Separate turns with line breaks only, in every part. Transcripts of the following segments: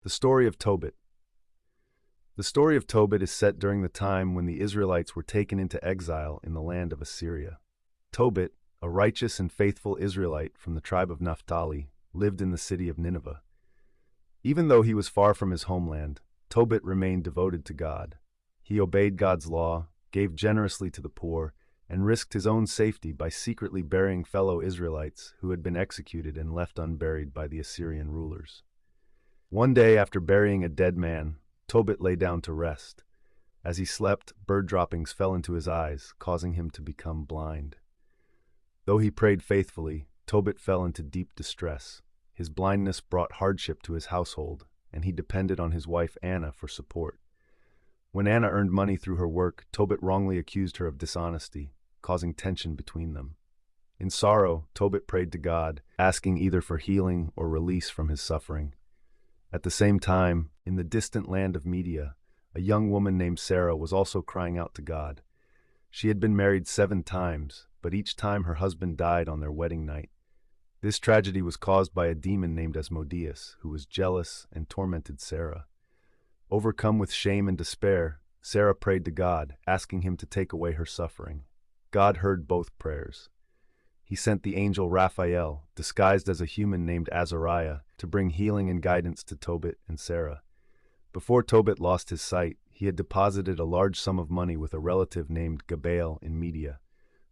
The Story of Tobit. The story of Tobit is set during the time when the Israelites were taken into exile in the land of Assyria. Tobit, a righteous and faithful Israelite from the tribe of Naphtali, lived in the city of Nineveh. Even though he was far from his homeland, Tobit remained devoted to God. He obeyed God's law, gave generously to the poor, and risked his own safety by secretly burying fellow Israelites who had been executed and left unburied by the Assyrian rulers. One day, after burying a dead man, Tobit lay down to rest. As he slept, bird droppings fell into his eyes, causing him to become blind. Though he prayed faithfully, Tobit fell into deep distress. His blindness brought hardship to his household, and he depended on his wife Anna for support. When Anna earned money through her work, Tobit wrongly accused her of dishonesty, causing tension between them. In sorrow, Tobit prayed to God, asking either for healing or release from his suffering. At the same time, in the distant land of Media, a young woman named Sarah was also crying out to God. She had been married 7 times, but each time her husband died on their wedding night. This tragedy was caused by a demon named Asmodeus, who was jealous and tormented Sarah. Overcome with shame and despair, Sarah prayed to God, asking him to take away her suffering. God heard both prayers. He sent the angel Raphael, disguised as a human named Azariah, to bring healing and guidance to Tobit and Sarah. Before Tobit lost his sight, he had deposited a large sum of money with a relative named Gabael in Media.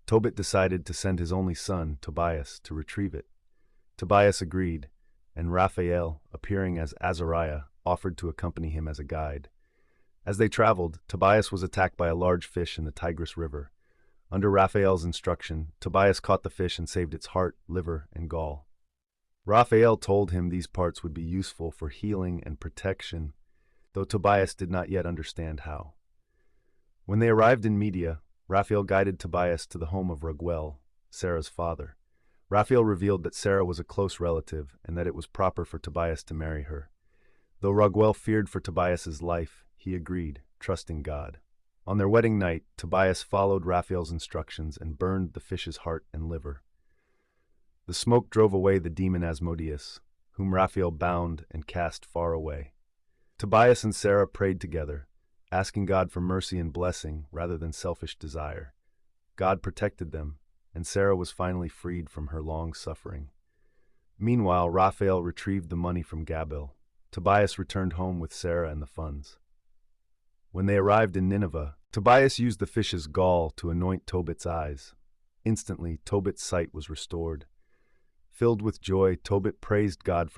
Tobit decided to send his only son, Tobias, to retrieve it. Tobias agreed, and Raphael, appearing as Azariah, offered to accompany him as a guide. As they traveled, Tobias was attacked by a large fish in the Tigris River. Under Raphael's instruction, Tobias caught the fish and saved its heart, liver, and gall. Raphael told him these parts would be useful for healing and protection, though Tobias did not yet understand how. When they arrived in Media, Raphael guided Tobias to the home of Raguel, Sarah's father. Raphael revealed that Sarah was a close relative and that it was proper for Tobias to marry her. Though Raguel feared for Tobias's life, he agreed, trusting God. On their wedding night, Tobias followed Raphael's instructions and burned the fish's heart and liver. The smoke drove away the demon Asmodeus, whom Raphael bound and cast far away. Tobias and Sarah prayed together, asking God for mercy and blessing rather than selfish desire. God protected them, and Sarah was finally freed from her long suffering. Meanwhile, Raphael retrieved the money from Gabael. Tobias returned home with Sarah and the funds. When they arrived in Nineveh, Tobias used the fish's gall to anoint Tobit's eyes. Instantly, Tobit's sight was restored. Filled with joy, Tobit praised God for